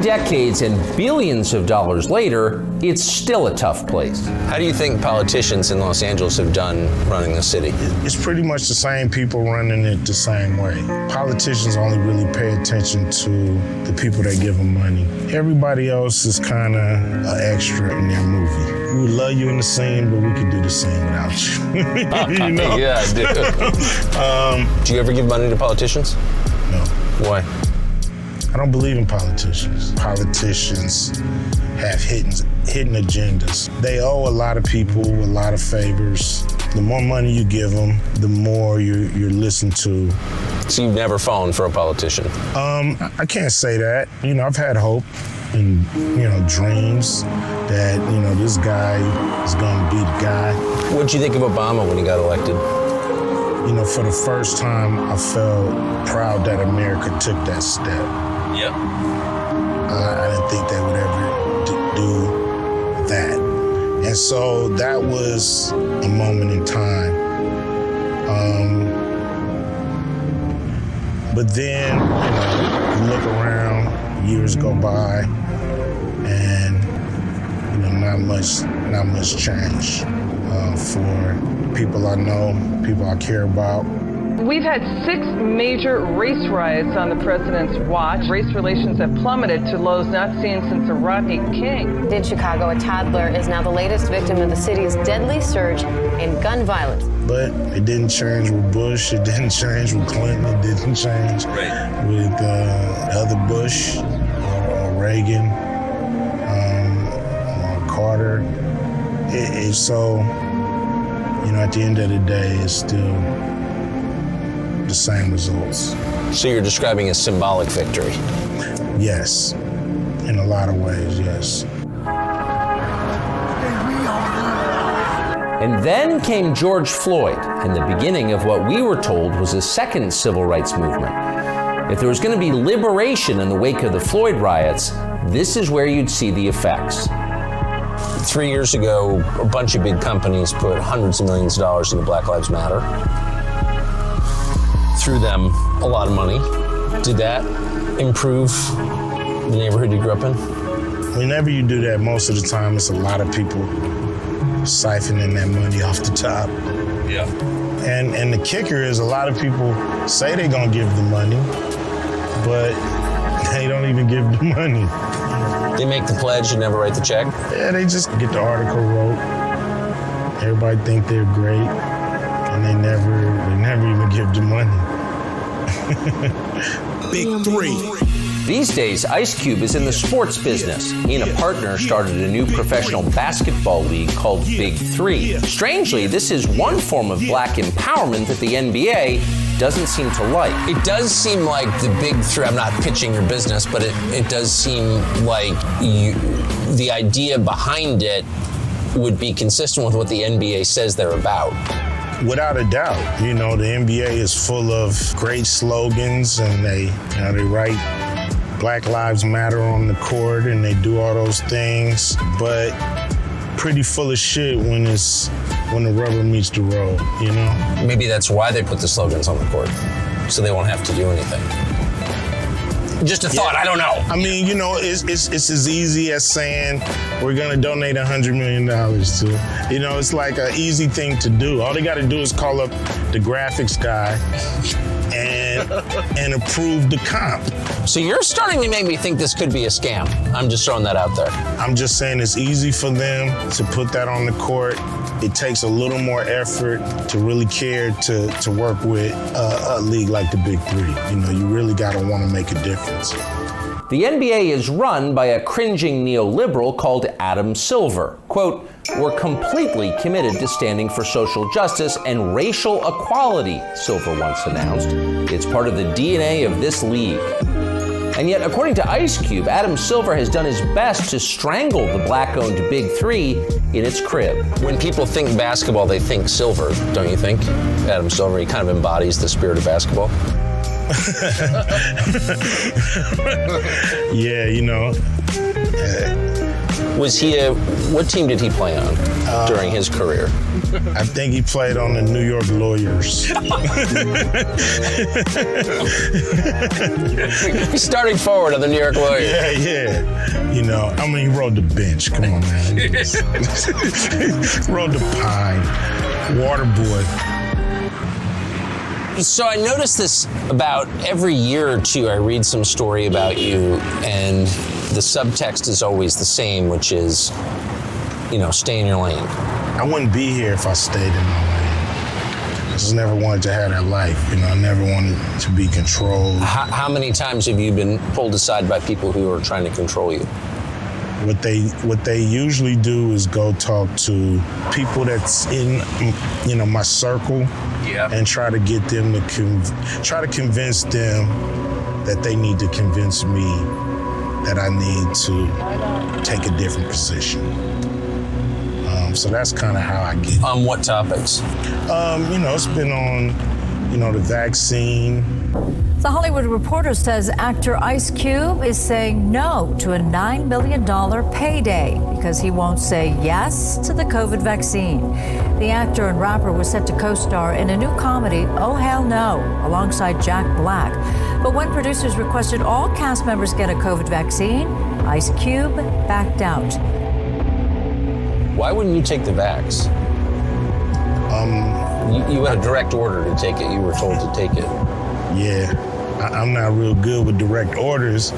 decades and billions of dollars later, it's still a tough place. How do you think politicians in Los Angeles have done running the city? It's pretty much the same people running it the same way. Politicians only really pay attention to the people that give them money. Everybody else is kind of an extra in their movie. We love you in the scene, but we could do the scene without you. You know? Yeah, I do. Do you ever give money to politicians? No. Why? I don't believe in politicians. Politicians have hidden agendas. They owe a lot of people a lot of favors. The more money you give them, the more you're listened to. So you've never fallen for a politician? I can't say that. You know, I've had hope and, you know, dreams that, you know, this guy is gonna be the guy. What'd you think of Obama when he got elected? You know, for the first time, I felt proud that America took that step. Yep. I didn't think they would ever do that. And so that was a moment in time. But then, you know, you look around, years go by, and, you know, not much change for people I know, people I care about. We've had 6 major race riots on the president's watch. Race relations have plummeted to lows not seen since the Rodney King. In Chicago, a toddler is now the latest victim of the city's deadly surge in gun violence. But it didn't change with Bush, it didn't change with Clinton, it didn't change with the other Bush or Reagan or Carter. It's so, you know, at the end of the day, it's still the same results. So you're describing a symbolic victory? Yes, in a lot of ways, yes. And then came George Floyd, and the beginning of what we were told was a second civil rights movement. If there was going to be liberation in the wake of the Floyd riots, this is where you'd see the effects. 3 years ago, a bunch of big companies put hundreds of millions of dollars into Black Lives Matter. Threw them a lot of money. Did that improve the neighborhood you grew up in? Whenever you do that, most of the time it's a lot of people siphoning that money off the top. Yeah. And the kicker is a lot of people say they're gonna give the money, but they don't even give the money. They make the pledge and never write the check? Yeah, they just get the article wrote. Everybody think they're great, and they never even give the money. Big three. These days, Ice Cube is in the sports business. He and a partner started a new professional basketball league called Big Three. Strangely, this is one form of black empowerment that the NBA doesn't seem to like. It does seem like the Big Three, I'm not pitching your business, but it does seem like the idea behind it would be consistent with what the NBA says they're about. Without a doubt, you know, the NBA is full of great slogans, and they write Black Lives Matter on the court, and they do all those things, but pretty full of shit when the rubber meets the road, you know? Maybe that's why they put the slogans on the court, so they won't have to do anything. Just a thought, I don't know. I mean, you know, it's as easy as saying we're gonna donate $100 million to. You know, it's like an easy thing to do. All they gotta do is call up the graphics guy and approve the comp. So you're starting to make me think this could be a scam. I'm just throwing that out there. I'm just saying it's easy for them to put that on the court. It takes a little more effort to really care to work with a league like the Big Three. You know, you really gotta wanna make a difference. The NBA is run by a cringing neoliberal called Adam Silver. Quote, "We're completely committed to standing for social justice and racial equality," Silver once announced. "It's part of the DNA of this league." And yet, according to Ice Cube, Adam Silver has done his best to strangle the black-owned Big Three in its crib. When people think basketball, they think Silver, don't you think? Adam Silver, he kind of embodies the spirit of basketball. Yeah, you know, What team did he play on during his career? I think he played on the New York Lawyers. He's starting forward on the New York Lawyers. Yeah. You know, I mean, he rode the bench. Come on, man. Rode the pine. Water boy. So I noticed this about every year or two. I read some story about you, and the subtext is always the same, which is, stay in your lane. I wouldn't be here if I stayed in my lane. I just never wanted to have that life. I never wanted to be controlled. How many times have you been pulled aside by people who are trying to control you? What they usually do is go talk to people that's in, my circle, and try to get them to try to convince them that they need to convince me that I need to take a different position. So that's kind of how I get. On what topics? It's been on, the vaccine. The Hollywood Reporter says actor Ice Cube is saying no to a $9 million payday because he won't say yes to the COVID vaccine. The actor and rapper was set to co-star in a new comedy, Oh Hell No, alongside Jack Black. But when producers requested all cast members get a COVID vaccine, Ice Cube backed out. Why wouldn't you take the vax? You had a direct order to take it. You were told to take it. Yeah, I'm not real good with direct orders,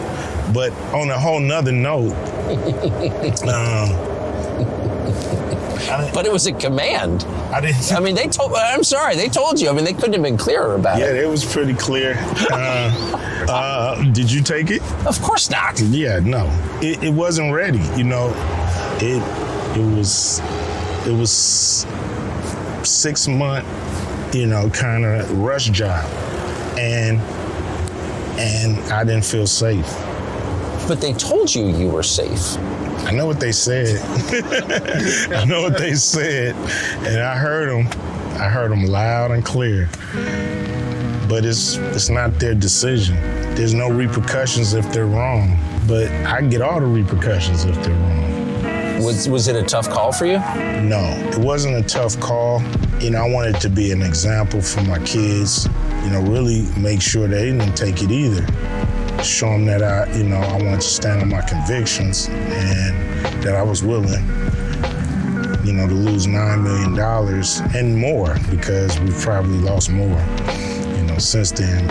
but on a whole nother note, but it was a command. They told you. They couldn't have been clearer about it. Yeah, it was pretty clear. Did you take it? Of course not. Yeah, no, it wasn't ready. It was 6 month, kind of rush job, and I didn't feel safe. But they told you were safe. I know what they said. I know what they said, and I heard them. I heard them loud and clear. But it's not their decision. There's no repercussions if they're wrong, but I get all the repercussions if they're wrong. Was it a tough call for you? No, it wasn't a tough call. I wanted to be an example for my kids. Really make sure they didn't take it either. Show them that I wanted to stand on my convictions and that I was willing, to lose $9 million and more, because we've probably lost more, since then.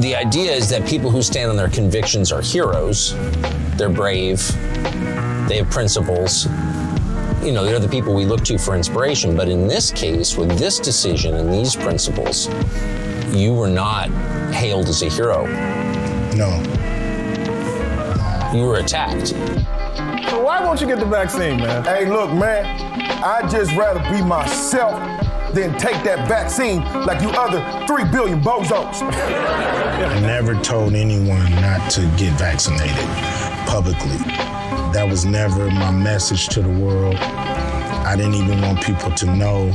The idea is that people who stand on their convictions are heroes. They're brave. They have principles. They're the people we look to for inspiration. But in this case, with this decision and these principles, you were not hailed as a hero. No. You were attacked. So why won't you get the vaccine, man? Hey, look, man, I'd just rather be myself than take that vaccine like you other 3 billion bozos. I never told anyone not to get vaccinated publicly. That was never my message to the world. I didn't even want people to know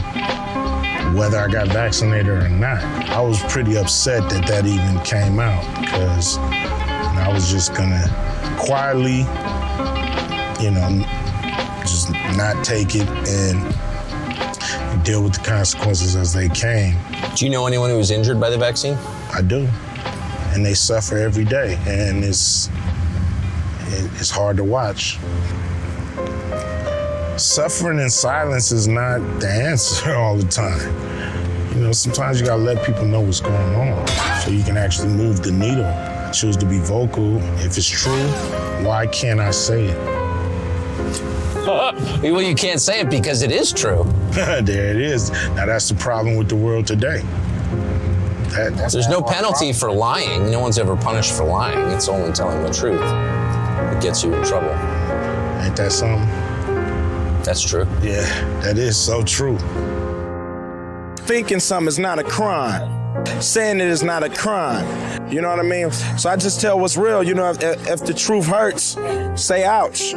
whether I got vaccinated or not. I was pretty upset that even came out, because I was just gonna quietly, just not take it and deal with the consequences as they came. Do you know anyone who was injured by the vaccine? I do, and they suffer every day, and it's hard to watch. Suffering in silence is not the answer all the time. Sometimes you gotta let people know what's going on so you can actually move the needle. I choose to be vocal. If it's true, why can't I say it? Well, you can't say it because it is true. There it is. Now that's the problem with the world today. There's no penalty for lying. No one's ever punished for lying. It's only telling the truth that gets you in trouble. Ain't that something? That's true. Yeah, that is so true. Thinking something is not a crime. Saying it is not a crime. You know what I mean? So I just tell what's real. If the truth hurts, say ouch.